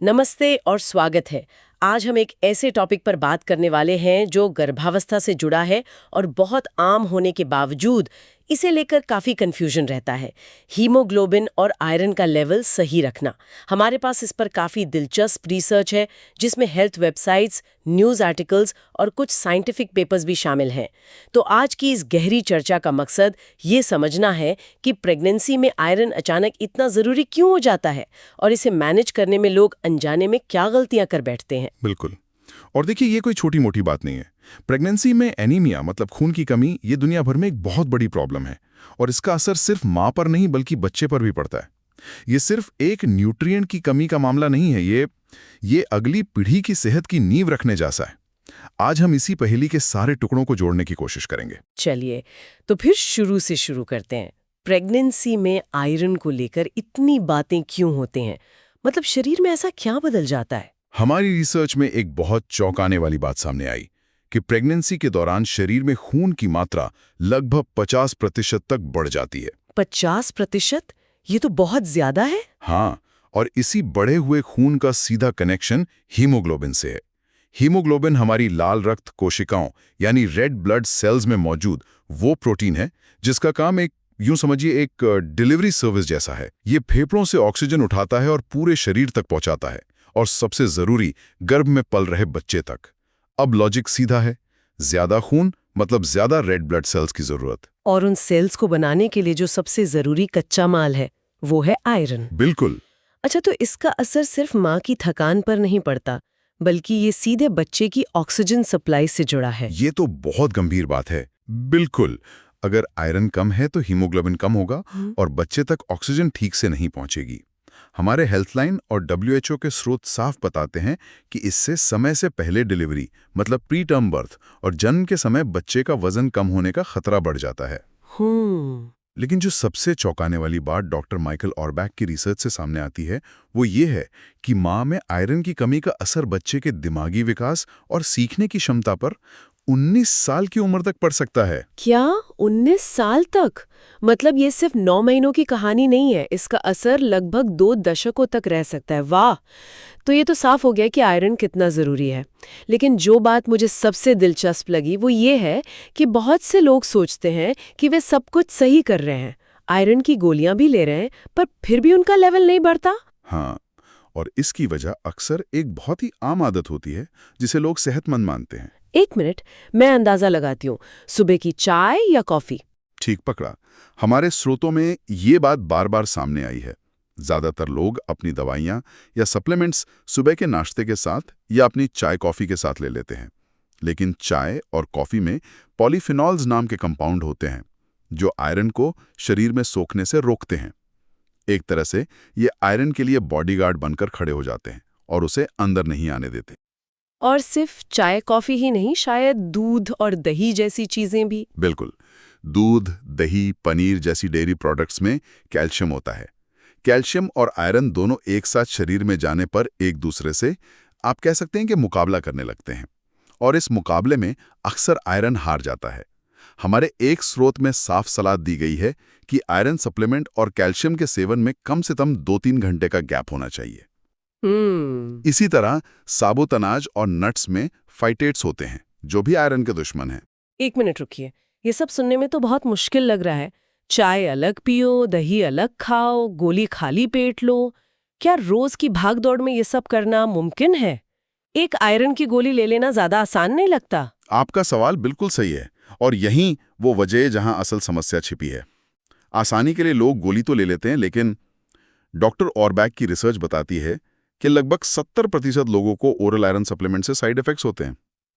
नमस्ते और स्वागत है। आज हम एक ऐसे टॉपिक पर बात करने वाले हैं जो गर्भावस्था से जुड़ा है और बहुत आम होने के बावजूद इसे लेकर काफी कंफ्यूजन रहता है। हीमोग्लोबिन और आयरन का लेवल सही रखना। हमारे पास इस पर काफी दिलचस्प रिसर्च है जिसमें हेल्थ वेबसाइट्स, न्यूज आर्टिकल्स और कुछ साइंटिफिक पेपर्स भी शामिल हैं। तो आज की इस गहरी चर्चा का मकसद ये समझना है कि प्रेगनेंसी में आयरन अचानक इतना जरूरी क्यों हो जाता है और इसे मैनेज करने में लोग अनजाने में क्या गलतियां कर बैठते हैं। बिल्कुल। और देखिए, ये कोई छोटी मोटी बात नहीं है। प्रेगनेंसी में एनीमिया मतलब खून की कमी ये दुनिया भर में एक बहुत बड़ी प्रॉब्लम है और इसका असर सिर्फ माँ पर नहीं बल्कि बच्चे पर भी पड़ता है। ये सिर्फ एक न्यूट्रिएंट की कमी का मामला नहीं है, ये अगली पीढ़ी की सेहत की नींव रखने जैसा है। आज हम इसी पहेली के सारे टुकड़ों को जोड़ने की कोशिश करेंगे। चलिए, तो फिर शुरू से शुरू करते हैं। प्रेगनेंसी में आयरन को लेकर इतनी बातें क्यों होते हैं? मतलब शरीर में ऐसा क्या बदल जाता है? हमारी रिसर्च में एक बहुत चौंकाने वाली बात सामने आई कि प्रेगनेंसी के दौरान शरीर में खून की मात्रा लगभग 50% तक बढ़ जाती है। 50%? ये तो बहुत ज्यादा है। हाँ, और इसी बढ़े हुए खून का सीधा कनेक्शन हीमोग्लोबिन से है। हीमोग्लोबिन हमारी लाल रक्त कोशिकाओं यानी रेड ब्लड सेल्स में मौजूद वो प्रोटीन है जिसका काम यूं समझिए एक डिलीवरी सर्विस जैसा है। ये फेफड़ों से ऑक्सीजन उठाता है और पूरे शरीर तक पहुंचाता है, और सबसे जरूरी, गर्भ में पल रहे बच्चे तक। अब लॉजिक सीधा है, ज्यादा खून मतलब ज्यादा रेड ब्लड सेल्स की जरूरत। और उन सेल्स को बनाने के लिए जो सबसे जरूरी कच्चा माल है वो है आयरन। बिल्कुल। अच्छा, तो इसका असर सिर्फ माँ की थकान पर नहीं पड़ता, बल्कि ये सीधे बच्चे की ऑक्सीजन सप्लाई से जुड़ा है। ये तो बहुत गंभीर बात है। बिल्कुल। अगर आयरन कम है तो हीमोग्लोबिन कम होगा और बच्चे तक ऑक्सीजन ठीक से नहीं पहुंचेगी। हमारे हेल्थलाइन और WHO के स्रोत साफ बताते हैं कि इससे समय से पहले डिलीवरी मतलब प्री टर्म बर्थ और जन्म के समय बच्चे का वजन कम होने का खतरा बढ़ जाता है। लेकिन जो सबसे चौंकाने वाली बात डॉक्टर माइकल ऑरबैक की रिसर्च से सामने आती है वो ये है कि माँ में आयरन की कमी का असर बच्चे के दिमागी विकास और सीखने की क्षमता पर 19 साल की उम्र तक पड़ सकता है। क्या 19 साल तक? मतलब ये सिर्फ 9 महीनों की कहानी नहीं है, इसका असर लगभग 2 दशकों तक रह सकता है। वाह! तो ये तो साफ हो गया कि आयरन कितना जरूरी है। लेकिन जो बात मुझे सबसे दिलचस्प लगी वो ये है कि बहुत से लोग सोचते हैं कि वे सब कुछ सही कर रहे हैं, आयरन की गोलियां भी ले रहे हैं, पर फिर भी उनका लेवल नहीं बढ़ता। हाँ, और इसकी वजह अक्सर एक बहुत ही आम आदत होती है जिसे लोग सेहतमंद मानते हैं। एक मिनट, मैं अंदाजा लगाती हूँ। सुबह की चाय या कॉफी? ठीक पकड़ा। हमारे स्रोतों में ये बात बार बार सामने आई है। ज्यादातर लोग अपनी दवाइयाँ या सप्लीमेंट्स सुबह के नाश्ते के साथ या अपनी चाय कॉफ़ी के साथ ले लेते हैं। लेकिन चाय और कॉफ़ी में पॉलीफिनॉल्स नाम के कंपाउंड होते हैं जो आयरन को शरीर में सोखने से रोकते हैं। एक तरह से ये आयरन के लिए बॉडीगार्ड बनकर खड़े हो जाते हैं और उसे अंदर नहीं आने देते। और सिर्फ चाय कॉफी ही नहीं, शायद दूध और दही जैसी चीजें भी? बिल्कुल। दूध, दही, पनीर जैसी डेयरी प्रोडक्ट्स में कैल्शियम होता है। कैल्शियम और आयरन दोनों एक साथ शरीर में जाने पर एक दूसरे से, आप कह सकते हैं कि, मुकाबला करने लगते हैं, और इस मुकाबले में अक्सर आयरन हार जाता है। हमारे एक स्रोत में साफ सलाह दी गई है कि आयरन सप्लीमेंट और कैल्शियम के सेवन में कम से कम 2-3 घंटे का गैप होना चाहिए। इसी तरह साबुत अनाज और नट्स में फाइटेट्स होते हैं जो भी आयरन के दुश्मन हैं। एक मिनट रुकिए, ये सब सुनने में तो बहुत मुश्किल लग रहा है। चाय अलग पियो, दही अलग खाओ, गोली खाली पेट लो। क्या रोज की भागदौड़ में ये सब करना मुमकिन है? एक आयरन की गोली ले लेना ज्यादा आसान नहीं लगता? आपका सवाल बिल्कुल सही है, और यहीं वो वजह है जहां असल समस्या छिपी है। आसानी के लिए लोग गोली तो ले लेते हैं, लेकिन डॉक्टर ऑरबैक की रिसर्च बताती है कि लगभग 70% लोगों को ओरल आयरन सप्लीमेंट से साइड इफेक्ट्स होते हैं,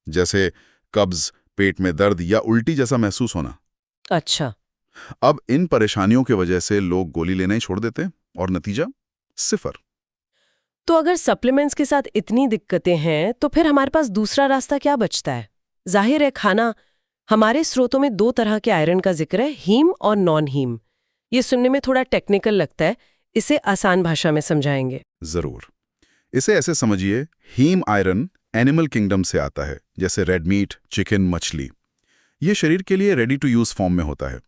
जैसे कब्ज, पेट में दर्द या उल्टी जैसा महसूस होना। अच्छा। अब इन परेशानियों की वजह से लोग गोली लेना ही छोड़ देते हैं और नतीजा सिफर। तो अगर सप्लीमेंट्स के साथ इतनी दिक्कतें हैं तो फिर हमारे पास दूसरा रास्ता क्या बचता है? जाहिर है खाना। हमारे स्रोतों में 2 तरह के आयरन का जिक्र है, हीम और नॉन हीम। ये सुनने में थोड़ा टेक्निकल लगता है, इसे आसान भाषा में समझाएंगे? जरूर। इसे ऐसे समझिए, हीम आयरन एनिमल किंगडम से आता है, जैसे रेड मीट, चिकन, मछली। ये शरीर के लिए रेडी टू यूज फॉर्म में होता है।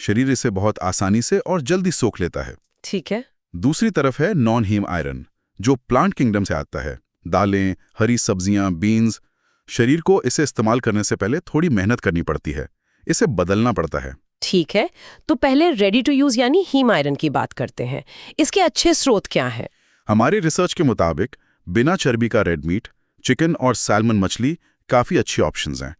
शरीर इसे बहुत आसानी से और जल्दी सोख लेता है। ठीक है। दूसरी तरफ है नॉन हीम आयरन, जो प्लांट किंगडम से आता है। दालें, हरी सब्जियां, बीन्स। शरीर को इसे इस्तेमाल करने से पहले थोड़ी मेहनत करनी पड़ती है, इसे बदलना पड़ता है। ठीक है, तो पहले रेडी टू यूज यानी हीम आयरन की बात करते हैं। इसके अच्छे स्रोत क्या हैं? हमारी रिसर्च के मुताबिक बिना चर्बी का रेड मीट, चिकन और सैल्मन मछली काफ़ी अच्छी ऑप्शंस हैं।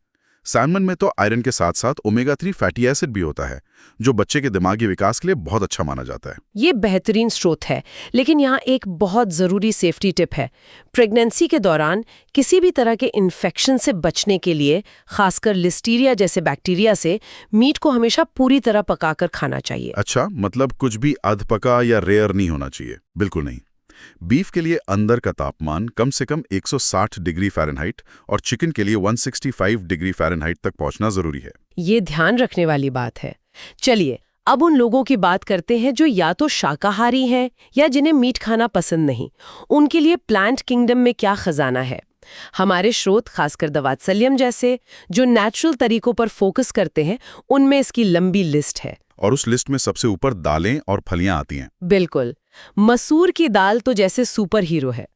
सैल्मन में तो आयरन के साथ साथ ओमेगा 3 फैटी एसिड भी होता है, जो बच्चे के दिमागी विकास के लिए बहुत अच्छा माना जाता है। ये बेहतरीन स्रोत है, लेकिन यहाँ एक बहुत ज़रूरी सेफ्टी टिप है। प्रेगनेंसी के दौरान किसी भी तरह के इन्फेक्शन से बचने के लिए, खासकर लिस्टीरिया जैसे बैक्टीरिया से, मीट को हमेशा पूरी तरह पकाकर खाना चाहिए। अच्छा, मतलब कुछ भी अधपका या रेयर नहीं होना चाहिए? बिल्कुल नहीं। बीफ के लिए अंदर का तापमान कम से कम 160 डिग्री फ़ारेनहाइट और चिकन के लिए 165 डिग्री फ़ारेनहाइट तक पहुंचना जरूरी है। ये ध्यान रखने वाली बात है। चलिए, अब उन लोगों की बात करते हैं जो या तो शाकाहारी हैं या जिन्हें मीट खाना पसंद नहीं। उनके लिए प्लांट किंगडम में क्या खजाना है? हमारे स्रोत, खासकर द वात्सल्यम जैसे, जो नेचुरल तरीकों पर फोकस करते हैं, उनमें इसकी लंबी लिस्ट है। और उस लिस्ट में सबसे ऊपर दालें और फलियां आती हैं। बिल्कुल। मसूर की दाल तो जैसे सुपर हीरो है।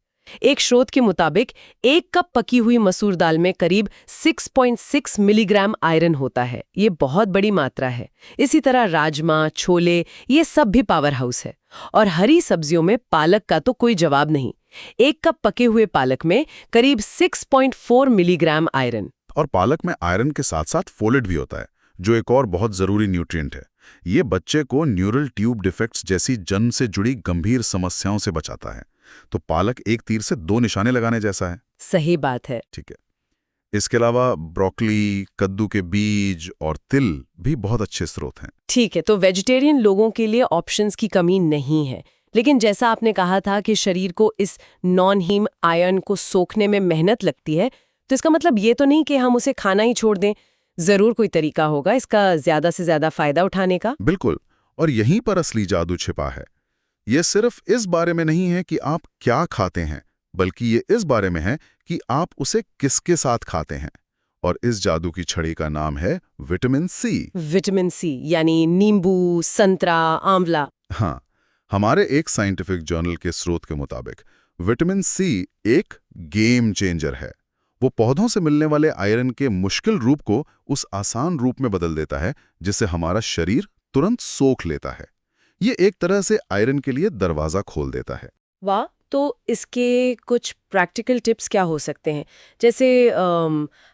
एक स्रोत के मुताबिक 1 कप पकी हुई मसूर दाल में करीब 6.6 मिलीग्राम आयरन होता है। ये बहुत बड़ी मात्रा है। इसी तरह राजमा, छोले, ये सब भी पावर हाउस है। और हरी सब्जियों में पालक का तो कोई जवाब नहीं। 1 कप पके हुए पालक में करीब 6.4 मिलीग्राम आयरन। और पालक में आयरन के साथ साथ फोलेट भी होता है, जो एक और बहुत जरूरी न्यूट्रिएंट है। ये बच्चे को न्यूरल ट्यूब डिफेक्ट्स जैसी जन्म से जुड़ी गंभीर समस्याओं से बचाता है। तो पालक एक तीर से 2 निशाने लगाने जैसा है। सही बात है। ठीक है। इसके अलावा ब्रोकली, कद्दू के बीज और तिल भी बहुत अच्छे स्रोत हैं। ठीक है, तो वेजिटेरियन लोगों के लिए ऑप्शंस की कमी नहीं है। लेकिन जैसा आपने कहा था कि शरीर को इस नॉन हीम आयरन को सोखने में मेहनत लगती है, तो इसका मतलब ये तो नहीं कि हम उसे खाना ही छोड़ दें। जरूर कोई तरीका होगा इसका ज्यादा से ज्यादा फायदा उठाने का। बिल्कुल, और यहीं पर असली जादू छिपा है। ये सिर्फ इस बारे में नहीं है कि आप क्या खाते हैं, बल्कि ये इस बारे में है कि आप उसे किसके साथ खाते हैं। और इस जादू की छड़ी का नाम है विटामिन सी। विटामिन सी यानी नींबू, संतरा, आंवला। हाँ, हमारे एक साइंटिफिक जर्नल के स्रोत के मुताबिक विटामिन सी एक गेम चेंजर है। वो पौधों से मिलने वाले आयरन के मुश्किल रूप को उस आसान रूप में बदल देता है, जिससे हमारा शरीर तुरंत सोख लेता है। ये एक तरह से आयरन के लिए दरवाजा खोल देता है। वाह, तो इसके कुछ प्रैक्टिकल टिप्स क्या हो सकते हैं? जैसे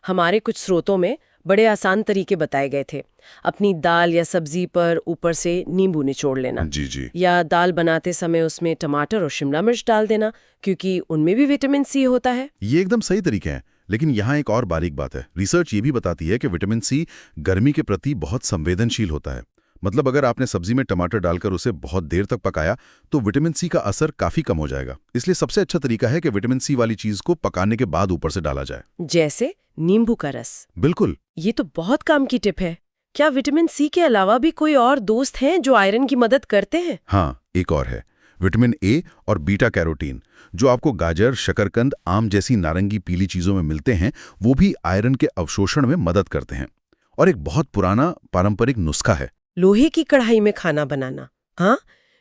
हमारे कुछ स्रोतों में बड़े आसान तरीके बताए गए थे। अपनी दाल या सब्जी पर ऊपर से नींबू निचोड़ लेना। जी जी। या दाल बनाते समय उसमें टमाटर और शिमला मिर्च डाल देना, क्योंकि उनमें भी विटामिन सी होता है। ये एकदम सही तरीके हैं, लेकिन यहाँ एक और बारीक बात है। रिसर्च ये भी बताती है कि विटामिन सी गर्मी के प्रति बहुत संवेदनशील होता है। मतलब अगर आपने सब्जी में टमाटर डालकर उसे बहुत देर तक पकाया, तो विटामिन सी का असर काफी कम हो जाएगा। इसलिए सबसे अच्छा तरीका है कि विटामिन सी वाली चीज को पकाने के बाद ऊपर से डाला जाए, जैसे नींबू का रस। बिल्कुल। ये तो बहुत काम की टिप है। क्या विटामिन सी के अलावा भी कोई और दोस्त हैं जो आयरन की मदद करते हैं? हाँ, एक और है, विटामिन ए और बीटा कैरोटीन, जो आपको गाजर, शकरकंद, आम जैसी नारंगी पीली चीजों में मिलते हैं। वो भी आयरन के अवशोषण में मदद करते हैं। और एक बहुत पुराना पारंपरिक नुस्खा है, लोहे की कढ़ाई में खाना बनाना। हाँ,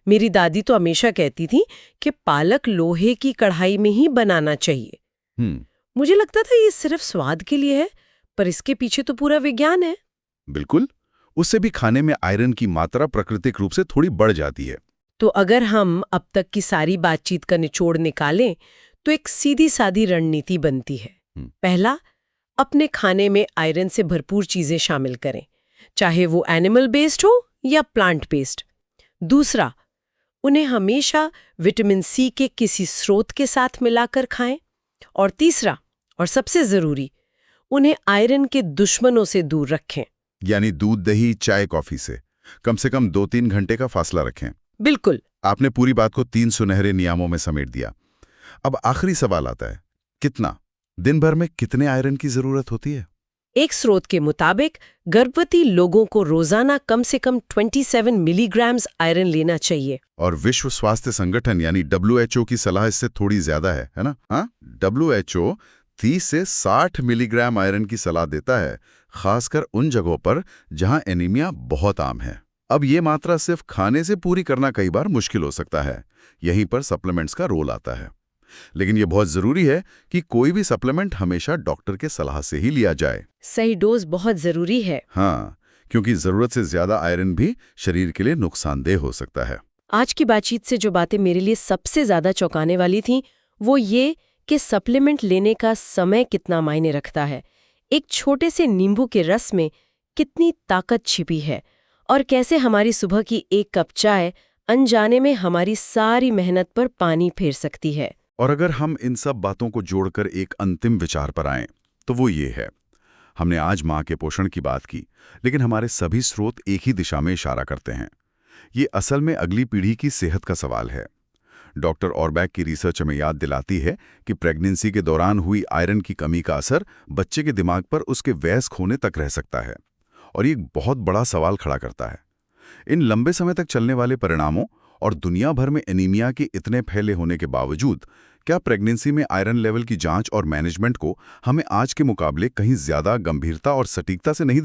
मेरी दादी तो हमेशा कहती थी कि पालक लोहे की कढ़ाई में ही बनाना चाहिए। मुझे लगता था ये सिर्फ स्वाद के लिए है, पर इसके पीछे तो पूरा विज्ञान है। बिल्कुल। उससे भी खाने में आयरन की मात्रा प्राकृतिक रूप से थोड़ी बढ़ जाती है। तो अगर हम अब तक की सारी बातचीत का निचोड़ निकालें, तो एक सीधी सादी रणनीति बनती है। पहला, अपने खाने में आयरन से भरपूर चीजें शामिल करें, चाहे वो एनिमल बेस्ड हो या प्लांट बेस्ड। दूसरा, उन्हें हमेशा विटामिन सी के किसी स्रोत के साथ मिलाकर खाएं। और तीसरा, और सबसे जरूरी, उन्हें आयरन के दुश्मनों से दूर रखें। यानी दूध, दही, चाय, कॉफी से कम 2-3 घंटे का फासला रखें। बिल्कुल। आपने पूरी बात को 3 सुनहरे नियमों में समेट दिया। अब आखिरी सवाल आता है, कितना? दिन भर में कितने आयरन की जरूरत होती है? एक स्रोत के मुताबिक गर्भवती लोगों को रोजाना कम से कम 27 मिलीग्राम्स आयरन लेना चाहिए। और विश्व स्वास्थ्य संगठन यानी WHO की सलाह इससे थोड़ी ज्यादा है ना? हाँ, WHO 30 से 60 मिलीग्राम आयरन की सलाह देता है, खासकर उन जगहों पर जहां एनीमिया बहुत आम है। अब ये मात्रा सिर्फ खाने से पूरी करना कई बार मुश्किल हो सकता है। यहीं पर सप्लीमेंट्स का रोल आता है। लेकिन ये बहुत ज़रूरी है कि कोई भी सप्लीमेंट हमेशा डॉक्टर के सलाह से ही लिया जाए। सही डोज बहुत जरूरी है। हाँ, क्योंकि ज़रूरत से ज़्यादा आयरन भी शरीर के लिए नुकसानदेह हो सकता है। आज की बातचीत से जो बातें मेरे लिए सबसे ज्यादा चौंकाने वाली थीं, वो ये कि सप्लीमेंट लेने का समय कितना मायने रखता है। एक छोटे से नींबू के रस में कितनी ताकत छिपी है और कैसे हमारी सुबह की एक कप चाय अनजाने में हमारी सारी मेहनत पर पानी फेर सकती है। और अगर हम इन सब बातों को जोड़कर एक अंतिम विचार पर आएं, तो वो ये है। हमने आज माँ के पोषण की बात की, लेकिन हमारे सभी स्रोत एक ही दिशा में इशारा करते हैं। ये असल में अगली पीढ़ी की सेहत का सवाल है। डॉक्टर ऑरबैक की रिसर्च हमें याद दिलाती है कि प्रेगनेंसी के दौरान हुई आयरन की कमी का असर बच्चे के दिमाग पर उसके वयस्क होने तक रह सकता है, और ये एक बहुत बड़ा सवाल खड़ा करता है। इन लंबे समय तक चलने वाले परिणामों और दुनिया भर में एनीमिया के इतने फैले होने के बावजूद क्या प्रेगनेंसी में आयरन लेवल की जांच और मैनेजमेंट को हमें आज के मुकाबले कहीं ज्यादा गंभीरता और सटीकता से नहीं